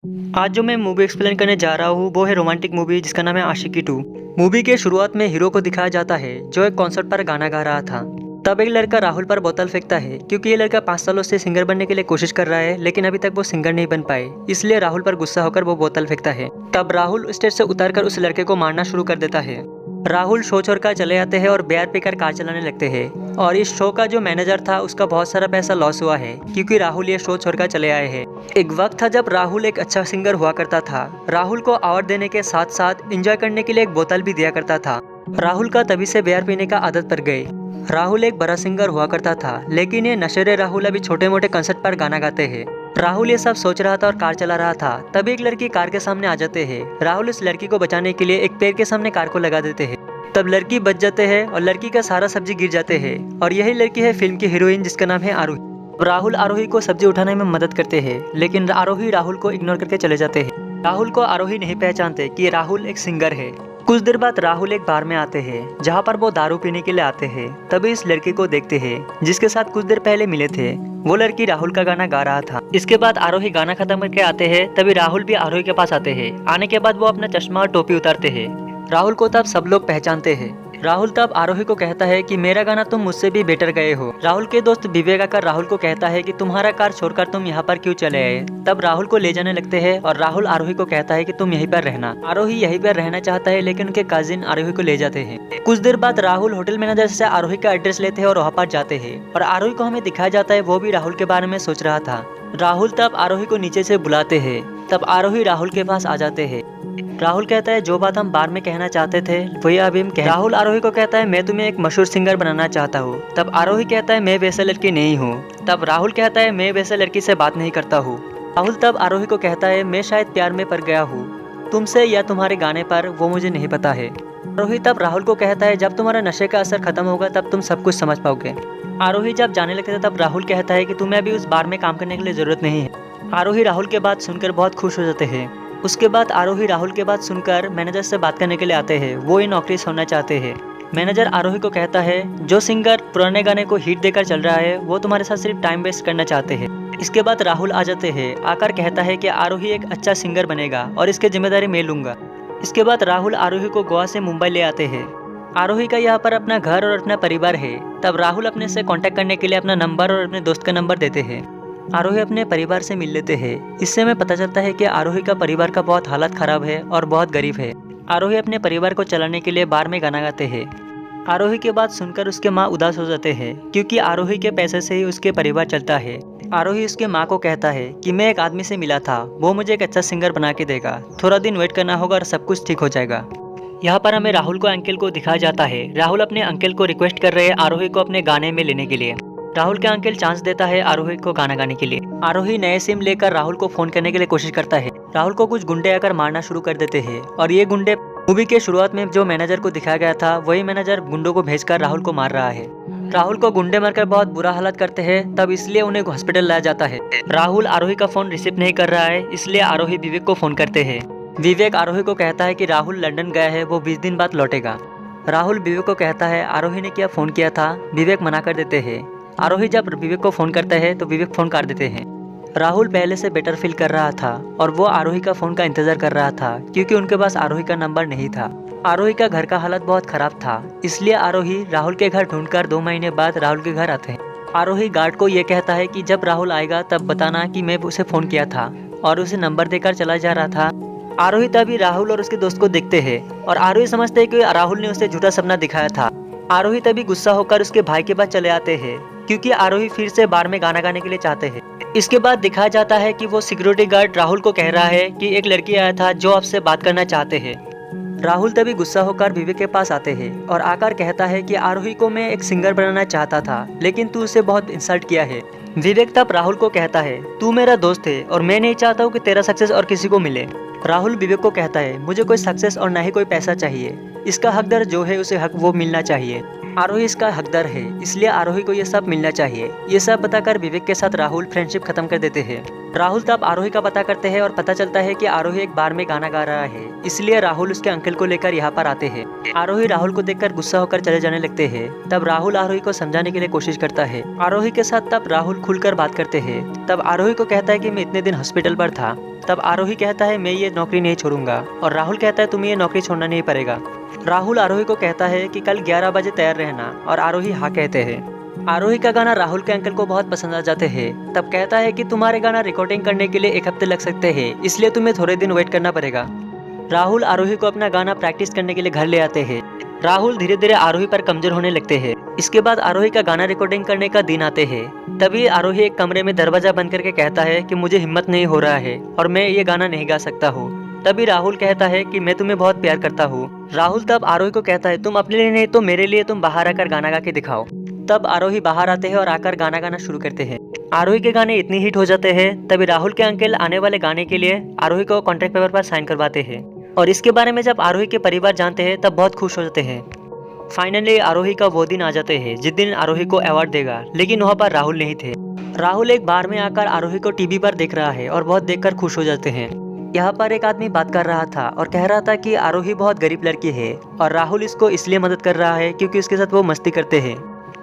आज जो मैं मूवी एक्सप्लेन करने जा रहा हूँ वो है रोमांटिक मूवी जिसका नाम है आशिकी 2। मूवी के शुरुआत में हीरो को दिखाया जाता है जो एक कॉन्सर्ट पर गाना गा रहा था। तब एक लड़का राहुल पर बोतल फेंकता है क्योंकि ये लड़का 5 सालों से सिंगर बनने के लिए कोशिश कर रहा है, लेकिन अभी तक वो सिंगर नहीं बन पाए, इसलिए राहुल पर गुस्सा होकर वो बोतल फेंकता है। तब राहुल स्टेज से उतरकर उस लड़के को मारना शुरू कर देता है। राहुल शो छोड़कर चले आते हैं और बियर पीकर कार चलाने लगते हैं। और इस शो का जो मैनेजर था उसका बहुत सारा पैसा लॉस हुआ है क्योंकि राहुल ये शो छोड़कर चले आए हैं। एक वक्त था जब राहुल एक अच्छा सिंगर हुआ करता था। राहुल को अवार्ड देने के साथ साथ एंजॉय करने के लिए एक बोतल भी दिया करता था। राहुल का तभी से बियर पीने का आदत पड़ गई। राहुल एक बड़ा सिंगर हुआ करता था, लेकिन ये नशेरे राहुल अभी छोटे मोटे कंसर्ट पर गाना गाते हैं। राहुल ये सब सोच रहा था और कार चला रहा था, तभी एक लड़की कार के सामने आ जाते हैं। राहुल इस लड़की को बचाने के लिए एक पेड़ के सामने कार को लगा देते हैं। तब लड़की बच जाते हैं और लड़की का सारा सब्जी गिर जाते हैं। और यही लड़की है फिल्म की हीरोइन जिसका नाम है आरोही। राहुल आरोही को सब्जी उठाने में मदद करते हैं, लेकिन आरोही राहुल को इग्नोर करके चले जाते हैं। राहुल को आरोही नहीं पहचानते कि राहुल एक सिंगर है। कुछ देर बाद राहुल एक बार में आते हैं जहाँ पर वो दारू पीने के लिए आते हैं। तभी इस लड़की को देखते हैं जिसके साथ कुछ देर पहले मिले थे। वो लड़की राहुल का गाना गा रहा था। इसके बाद आरोही गाना खत्म करके आते हैं, तभी राहुल भी आरोही के पास आते हैं। आने के बाद वो अपना चश्मा और टोपी उतारते हैं। राहुल को तब सब लोग पहचानते हैं। राहुल तब आरोही को कहता है कि मेरा गाना तुम मुझसे भी बेटर गए हो। राहुल के दोस्त विवेक आकर राहुल को कहता है कि तुम्हारा कार छोड़कर तुम यहाँ पर क्यों चले आए। तब राहुल को ले जाने लगते हैं और राहुल आरोही को कहता है कि तुम यहीं पर रहना। आरोही यहीं पर रहना चाहता है, लेकिन उनके कजिन आरोही को ले जाते हैं। कुछ देर बाद राहुल होटल मैनेजर से आरोही का एड्रेस लेते हैं और वहाँ पर जाते हैं। और आरोही को हमें दिखाया जाता है वो भी राहुल के बारे में सोच रहा था। राहुल तब आरोही को नीचे से बुलाते हैं। तब आरोही राहुल के पास आ जाते हैं। राहुल कहता है जो बात हम बार में कहना चाहते थे वही अभी हम राहुल आरोही को कहता है मैं तुम्हें एक मशहूर सिंगर बनाना चाहता हूँ। तब आरोही कहता है मैं वैसा लड़की नहीं हूँ। तब राहुल कहता है मैं वैसा लड़की से बात नहीं करता हूँ। राहुल तब आरोही को कहता है मैं शायद प्यार में पड़ गया हूँ तुमसे या तुम्हारे गाने पर, वो मुझे नहीं पता है। आरोही तब राहुल को कहता है जब तुम्हारा नशे का असर खत्म होगा तब तुम सब कुछ समझ पाओगे। आरोही जब जाने लगते थे तब राहुल कहता है कि तुम्हें अभी उस बार में काम करने के लिए जरूरत नहीं है। आरोही राहुल के बात सुनकर बहुत खुश हो जाते हैं। उसके बाद आरोही राहुल के बात सुनकर मैनेजर से बात करने के लिए आते हैं। वो ये नौकरी छोड़ना चाहते हैं। मैनेजर आरोही को कहता है जो सिंगर पुराने गाने को हिट देकर चल रहा है वो तुम्हारे साथ सिर्फ टाइम वेस्ट करना चाहते हैं। इसके बाद राहुल आ जाते हैं। आकर कहता है कि आरोही एक अच्छा सिंगर बनेगा और इसकी जिम्मेदारी मैं लूंगा। इसके बाद राहुल आरोही को गोवा से मुंबई ले आते हैं। आरोही का यहाँ पर अपना घर और अपना परिवार है। तब राहुल अपने से कांटेक्ट करने के लिए अपना नंबर और अपने दोस्त का नंबर देते हैं। आरोही अपने परिवार से मिल लेते हैं। इससे हमें पता चलता है कि आरोही का परिवार का बहुत हालत खराब है और बहुत गरीब है। आरोही अपने परिवार को चलाने के लिए बार में गाना गाते हैं। आरोही के बात सुनकर उसके माँ उदास हो जाते हैं क्योंकि आरोही के पैसे से ही उसके परिवार चलता है। आरोही उसके माँ को कहता है कि मैं एक आदमी से मिला था, वो मुझे एक अच्छा सिंगर बना के देगा, थोड़ा दिन वेट करना होगा और सब कुछ ठीक हो जाएगा। यहाँ पर हमें राहुल को अंकल को दिखाया जाता है। राहुल अपने अंकल को रिक्वेस्ट कर रहे हैं आरोही को अपने गाने में लेने के लिए। राहुल के अंकल चांस देता है आरोही को गाना गाने के लिए। आरोही नए सिम लेकर राहुल को फोन करने के लिए कोशिश करता है। राहुल को कुछ गुंडे आकर मारना शुरू कर देते हैं और ये गुंडे मूवी के शुरुआत में जो मैनेजर को दिखाया गया था वही मैनेजर गुंडों को भेजकर राहुल को मार रहा है। राहुल को गुंडे मारकर बहुत बुरा हालत करते हैं, तब इसलिए उन्हें हॉस्पिटल लाया जाता है। राहुल आरोही का फोन रिसीव नहीं कर रहा है, इसलिए आरोही विवेक को फोन करते हैं। विवेक आरोही को कहता है कि राहुल लंदन गया है, वो 20 दिन बाद लौटेगा। राहुल विवेक को कहता है आरोही ने क्या फोन किया था। विवेक मना कर देते हैं। आरोही जब विवेक को फोन करता है तो विवेक फोन काट देते हैं। राहुल पहले से बेटर फील कर रहा था और वो आरोही का फोन का इंतजार कर रहा था क्योंकि उनके पास आरोही का नंबर नहीं था। आरोही का घर का हालत बहुत खराब था, इसलिए आरोही राहुल के घर ढूंढकर 2 महीने बाद राहुल के घर आते हैं। आरोही गार्ड को ये कहता है कि जब राहुल आएगा तब बताना कि मैं उसे फोन किया था, और उसे नंबर देकर चला जा रहा था। आरोही तभी राहुल और उसके दोस्त को देखते हैं और आरोही समझते है कि राहुल ने उसे झूठा सपना दिखाया था। आरोही तभी गुस्सा होकर उसके भाई के पास चले आते हैं क्योंकि आरोही फिर से बार में गाना गाने के लिए चाहते हैं। इसके बाद दिखाया जाता है कि वो सिक्योरिटी गार्ड राहुल को कह रहा है कि एक लड़की आया था जो आपसे बात करना चाहते हैं। राहुल तभी गुस्सा होकर विवेक के पास आते हैं और आकर कहता है कि आरोही को मैं एक सिंगर बनाना चाहता था, लेकिन तू उसे बहुत इंसल्ट किया है। विवेक तब राहुल को कहता है तू मेरा दोस्त है और मैं नहीं चाहता हूँ कि तेरा सक्सेस और किसी को मिले। राहुल विवेक को कहता है मुझे कोई सक्सेस और न ही कोई पैसा चाहिए, इसका हकदार जो है उसे हक वो मिलना चाहिए। आरोही इसका हकदार है, इसलिए आरोही को ये सब मिलना चाहिए। ये सब बताकर विवेक के साथ राहुल फ्रेंडशिप खत्म कर देते हैं। राहुल तब आरोही का पता करते हैं और पता चलता है कि आरोही एक बार में गाना गा रहा है, इसलिए राहुल उसके अंकल को लेकर यहाँ पर आते हैं। आरोही राहुल को देखकर गुस्सा होकर चले जाने लगते हैं। तब राहुल आरोही को समझाने के लिए कोशिश करता है। आरोही के साथ तब राहुल खुलकर बात करते हैं। तब आरोही को कहता है कि मैं इतने दिन हॉस्पिटल पर था। तब आरोही कहता है मैं ये नौकरी नहीं छोड़ूंगा, और राहुल कहता है तुम्हें ये नौकरी छोड़ना नहीं पड़ेगा। राहुल आरोही को कहता है कि कल 11 बजे तैयार रहना, और आरोही हाँ कहते हैं। आरोही का गाना राहुल के अंकल को बहुत पसंद आ जाते हैं। तब कहता है कि तुम्हारे गाना रिकॉर्डिंग करने के लिए 1 हफ्ते लग सकते हैं, इसलिए तुम्हें थोड़े दिन वेट करना पड़ेगा। राहुल आरोही को अपना गाना प्रैक्टिस करने के लिए घर ले आते हैं। राहुल धीरे धीरे आरोही पर कमजोर होने लगते हैं। इसके बाद आरोही का गाना रिकॉर्डिंग करने का दिन आते हैं। तभी आरोही एक कमरे में दरवाजा बंद करके कहता है कि मुझे हिम्मत नहीं हो रहा है और मैं ये गाना नहीं गा सकता हूँ। तभी राहुल कहता है कि मैं तुम्हें बहुत प्यार करता हूँ। राहुल तब आरोही को कहता है तुम अपने लिए नहीं तो मेरे लिए तुम बाहर आकर गाना गा के दिखाओ। तब आरोही बाहर आते हैं और आकर गाना गाना शुरू करते हैं। आरोही के गाने इतनी हिट हो जाते हैं, तभी राहुल के अंकल आने वाले गाने के लिए आरोही को कॉन्ट्रैक्ट पेपर पर साइन करवाते हैं। और इसके बारे में जब आरोही के परिवार जानते हैं तब बहुत खुश हो जाते हैं। फाइनली आरोही का वो दिन आ जाते हैं जिस दिन आरोही को अवार्ड देगा, लेकिन वहाँ पर राहुल नहीं थे। राहुल एक बार में आकर आरोही को टीवी पर देख रहा है और बहुत देखकर खुश हो जाते हैं। यहाँ पर एक आदमी बात कर रहा था और कह रहा था कि आरोही बहुत गरीब लड़की है और राहुल इसको इसलिए मदद कर रहा है क्योंकि उसके साथ वो मस्ती करते हैं।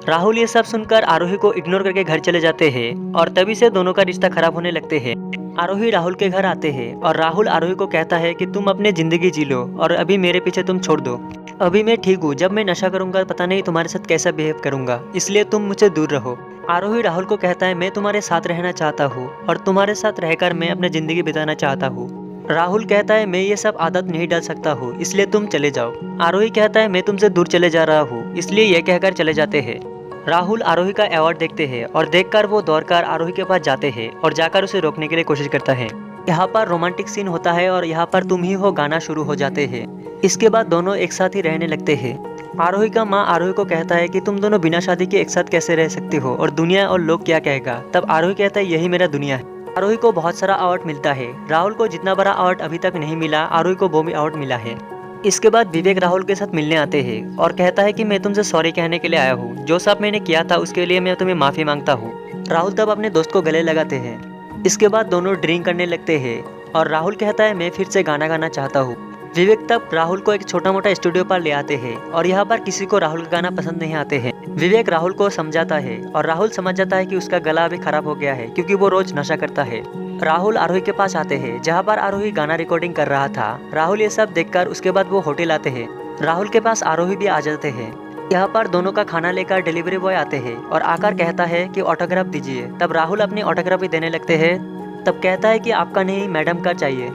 राहुल ये सब सुनकर आरोही को इग्नोर करके घर चले जाते हैं और तभी से दोनों का रिश्ता खराब होने लगते हैं। आरोही राहुल के घर आते हैं और राहुल आरोही को कहता है कि तुम अपनी जिंदगी जी लो और अभी मेरे पीछे तुम छोड़ दो। अभी मैं ठीक हूँ, जब मैं नशा करूंगा पता नहीं तुम्हारे साथ कैसा बिहेव करूंगा, इसलिए तुम मुझसे दूर रहो। आरोही राहुल को कहता है मैं तुम्हारे साथ रहना चाहता हूँ और तुम्हारे साथ रहकर मैं अपनी जिंदगी बिताना चाहता हूँ। राहुल कहता है मैं ये सब आदत नहीं डाल सकता हूँ, इसलिए तुम चले जाओ। आरोही कहता है मैं तुमसे दूर चले जा रहा हूँ, इसलिए यह कहकर चले जाते हैं। राहुल आरोही का अवार्ड देखते हैं और देखकर वो दौड़कर आरोही के पास जाते हैं और जाकर उसे रोकने के लिए कोशिश करता है। यहाँ पर रोमांटिक सीन होता है और यहाँ पर तुम ही हो गाना शुरू हो जाते हैं। इसके बाद दोनों एक साथ ही रहने लगते हैं। आरोही का माँ आरोही को कहता है कि तुम दोनों बिना शादी के एक साथ कैसे रह सकते हो और दुनिया और लोग क्या कहेगा। तब आरोही कहता है यही मेरा दुनिया है। आरोही को बहुत सारा अवार्ड मिलता है। राहुल को जितना बड़ा अवार्ड अभी तक नहीं मिला, आरोही को वो भी अवार्ड मिला है। इसके बाद विवेक राहुल के साथ मिलने आते हैं और कहता है कि मैं तुमसे सॉरी कहने के लिए आया हूँ, जो सब मैंने किया था उसके लिए मैं तुम्हें माफ़ी मांगता हूँ। राहुल तब अपने दोस्त को गले लगाते हैं। इसके बाद दोनों ड्रिंक करने लगते हैं और राहुल कहता है मैं फिर से गाना गाना चाहता हूँ। विवेक तब राहुल को एक छोटा मोटा स्टूडियो पर ले आते हैं और यहाँ पर किसी को राहुल का गाना पसंद नहीं आते हैं। विवेक राहुल को समझाता है और राहुल समझ जाता है कि उसका गला अभी खराब हो गया है क्योंकि वो रोज नशा करता है। राहुल आरोही के पास आते हैं जहाँ पर आरोही गाना रिकॉर्डिंग कर रहा था। राहुल ये सब देखकर उसके बाद वो होटल आते हैं। राहुल के पास आरोही भी आ जाते हैं। यहाँ पर दोनों का खाना लेकर डिलीवरी बॉय आते हैं और आकर कहता है कि ऑटोग्राफ दीजिए। तब राहुल अपनी ऑटोग्राफ भी देने लगते हैं। तब कहता है कि आपका नहीं मैडम का चाहिए।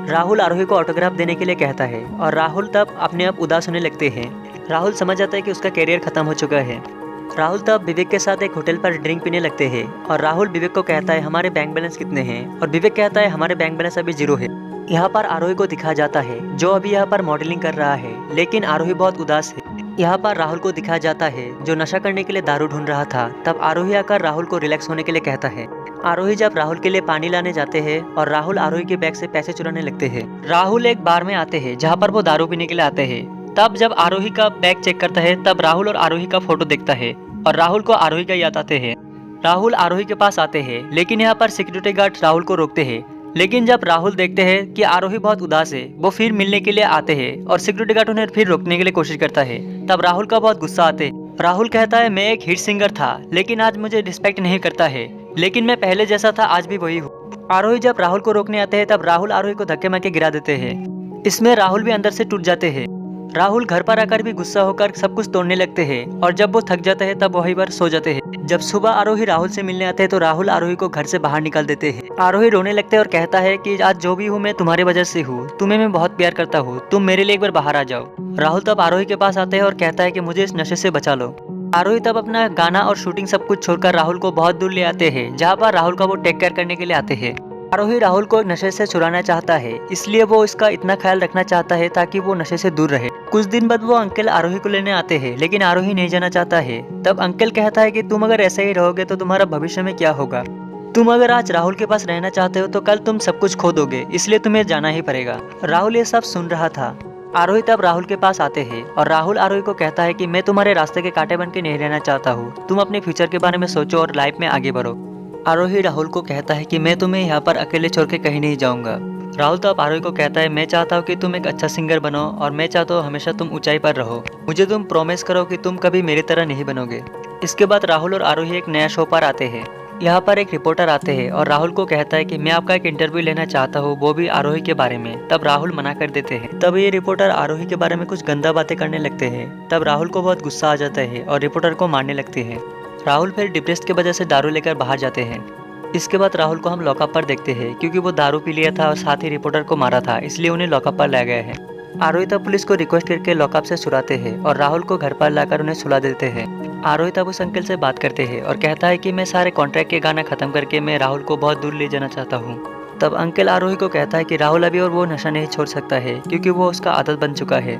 राहुल आरोही को ऑटोग्राफ देने के लिए कहता है और राहुल तब अपने आप उदास होने लगते हैं। राहुल समझ जाता है कि उसका करियर खत्म हो चुका है। राहुल तब विवेक के साथ एक होटल पर ड्रिंक पीने लगते हैं और राहुल विवेक को कहता है हमारे बैंक बैलेंस कितने हैं, और विवेक कहता है हमारे बैंक बैलेंस अभी 0 है। यहाँ पर आरोही को दिखाया जाता है जो अभी यहाँ पर मॉडलिंग कर रहा है, लेकिन आरोही बहुत उदास है। यहाँ पर राहुल को दिखाया जाता है जो नशा करने के लिए दारू ढूंढ रहा था। तब आरोही आकर राहुल को रिलैक्स होने के लिए कहता है। आरोही जब राहुल के लिए पानी लाने जाते हैं और राहुल आरोही के बैग से पैसे चुराने लगते हैं। राहुल एक बार में आते हैं जहाँ पर वो दारू पीने के लिए आते हैं। तब जब आरोही का बैग चेक करता है तब राहुल और आरोही का फोटो देखता है और राहुल को आरोही का याद आते हैं। राहुल आरोही के पास आते हैं, लेकिन यहाँ पर सिक्योरिटी गार्ड राहुल को रोकते हैं। लेकिन जब राहुल देखते हैं कि आरोही बहुत उदास है, वो फिर मिलने के लिए आते हैं और सिक्योरिटी गार्ड उन्हें फिर रोकने के लिए कोशिश करता है। तब राहुल का बहुत गुस्सा आते है। राहुल कहता है मैं एक हिट सिंगर था, लेकिन आज मुझे रिस्पेक्ट नहीं करता है, लेकिन मैं पहले जैसा था आज भी वही हूँ। आरोही जब राहुल को रोकने आते हैं तब राहुल आरोही को धक्के मार के गिरा देते हैं। इसमें राहुल भी अंदर से टूट जाते हैं। राहुल घर पर आकर भी गुस्सा होकर सब कुछ तोड़ने लगते हैं और जब वो थक जाते हैं तब वहीं पर सो जाते हैं। जब सुबह आरोही राहुल से मिलने आते हैं तो राहुल आरोही को घर से बाहर निकाल देते हैं। आरोही रोने लगते हैं और कहता है कि आज जो भी हूँ मैं तुम्हारी वजह से हूँ, तुम्हें मैं बहुत प्यार करता हूँ, तुम मेरे लिए एक बार बाहर आ जाओ। राहुल तब आरोही के पास आते हैं और कहता है कि मुझे इस नशे से बचा लो। आरोही तब अपना गाना और शूटिंग सब कुछ छोड़कर राहुल को बहुत दूर ले आते हैं, जहाँ पर राहुल का वो टेक केयर करने के लिए आते हैं। आरोही राहुल को नशे से छुड़ाना चाहता है, इसलिए वो इसका इतना ख्याल रखना चाहता है ताकि वो नशे से दूर रहे। कुछ दिन बाद वो अंकल आरोही को लेने आते हैं, लेकिन आरोही नहीं जाना चाहता है। तब अंकल कहता है कि तुम अगर ऐसे ही रहोगे तो तुम्हारा भविष्य में क्या होगा। तुम अगर आज राहुल के पास रहना चाहते हो तो कल तुम सब कुछ खो दोगे, इसलिए तुम्हें जाना ही पड़ेगा। राहुल ये सब सुन रहा था। आरोही तब राहुल के पास आते हैं और राहुल आरोही को कहता है कि मैं तुम्हारे रास्ते के कांटे बन के नहीं रहना चाहता हूँ, तुम अपने फ्यूचर के बारे में सोचो और लाइफ में आगे बढ़ो। आरोही राहुल को कहता है कि मैं तुम्हें यहाँ पर अकेले छोड़ के कहीं नहीं जाऊंगा। राहुल तब आरोही को कहता है मैं चाहता हूँ कि तुम एक अच्छा सिंगर बनो और मैं चाहता हूँ हमेशा तुम ऊंचाई पर रहो, मुझे तुम प्रॉमिस करो कि तुम कभी मेरी तरह नहीं बनोगे। इसके बाद राहुल और आरोही एक नया शो पर आते हैं। यहाँ पर एक रिपोर्टर आते हैं और राहुल को कहता है कि मैं आपका एक इंटरव्यू लेना चाहता हूँ, वो भी आरोही के बारे में। तब राहुल मना कर देते हैं। तब ये रिपोर्टर आरोही के बारे में कुछ गंदा बातें करने लगते हैं। तब राहुल को बहुत गुस्सा आ जाता है और रिपोर्टर को मारने लगते हैं। राहुल फिर डिप्रेस्ड की वजह से दारू लेकर बाहर जाते हैं। इसके बाद राहुल को हम लॉकअप पर देखते हैं क्योंकि वो दारू पी लिया था और साथ ही रिपोर्टर को मारा था, इसलिए उन्हें लॉकअप पर लाया गया है। आरोही तब पुलिस को रिक्वेस्ट करके लॉकअप से छुड़ाते हैं और राहुल को घर पर लाकर उन्हें सुला देते हैं। आरोही तब उस अंकल से बात करते हैं और कहता है कि मैं सारे कॉन्ट्रैक्ट के गाना खत्म करके मैं राहुल को बहुत दूर ले जाना चाहता हूँ। तब अंकल आरोही को कहता है कि राहुल अभी और वो नशा नहीं छोड़ सकता है क्योंकि वो उसका आदत बन चुका है।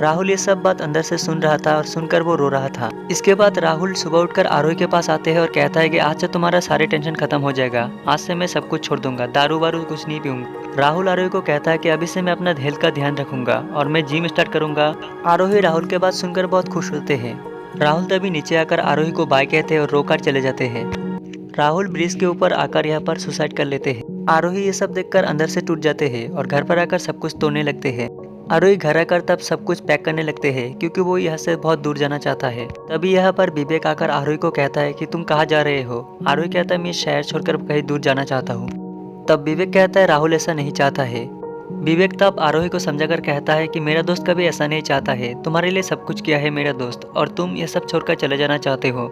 राहुल ये सब बात अंदर से सुन रहा था और सुनकर वो रो रहा था। इसके बाद राहुल सुबह उठकर आरोही के पास आते हैं और कहता है कि आज से तुम्हारा सारे टेंशन खत्म हो जाएगा, आज से मैं सब कुछ छोड़ दूंगा, दारू वारू कुछ नहीं पीऊंगा। राहुल आरोही को कहता है कि अभी से मैं अपना हेल्थ का ध्यान रखूंगा और मैं जिम स्टार्ट करूंगा। आरोही राहुल के बात सुनकर बहुत खुश होते हैं। राहुल तभी नीचे आकर आरोही को बाय कहते हैं और रोकर चले जाते हैं। राहुल ब्रिज के ऊपर आकर यहाँ पर सुसाइड कर लेते हैं। आरोही ये सब देखकर अंदर से टूट जाते हैं और घर पर आकर सब कुछ तोड़ने लगते हैं। आरोही घर आकर तब सब कुछ पैक करने लगते हैं क्योंकि वो यहाँ से बहुत दूर जाना चाहता है। तभी यहाँ पर विवेक आकर आरोही को कहता है कि तुम कहाँ जा रहे हो। आरोही कहता है मैं शहर छोड़कर कहीं दूर जाना चाहता हूँ। तब विवेक कहता है राहुल ऐसा नहीं चाहता है। विवेक तब आरोही को समझाकर कहता है कि मेरा दोस्त कभी ऐसा नहीं चाहता है, तुम्हारे लिए सब कुछ किया है मेरा दोस्त और तुम ये सब छोड़कर चले जाना चाहते हो।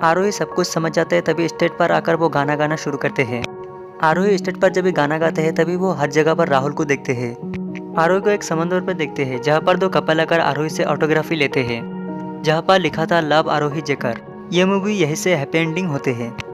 आरोही सब कुछ समझ जाते हैं। तभी स्टेज पर आकर वो गाना गाना शुरू करते हैं। आरोही स्टेज पर जब भी गाना गाते हैं तभी वो हर जगह पर राहुल को देखते हैं। आरोही को एक समंदर पर देखते हैं जहाँ पर दो कपल आकर आरोही से ऑटोग्राफी लेते हैं, जहाँ पर लिखा था लव आरोही जेकर। ये मूवी यहीं से हैप्पी एंडिंग होते हैं।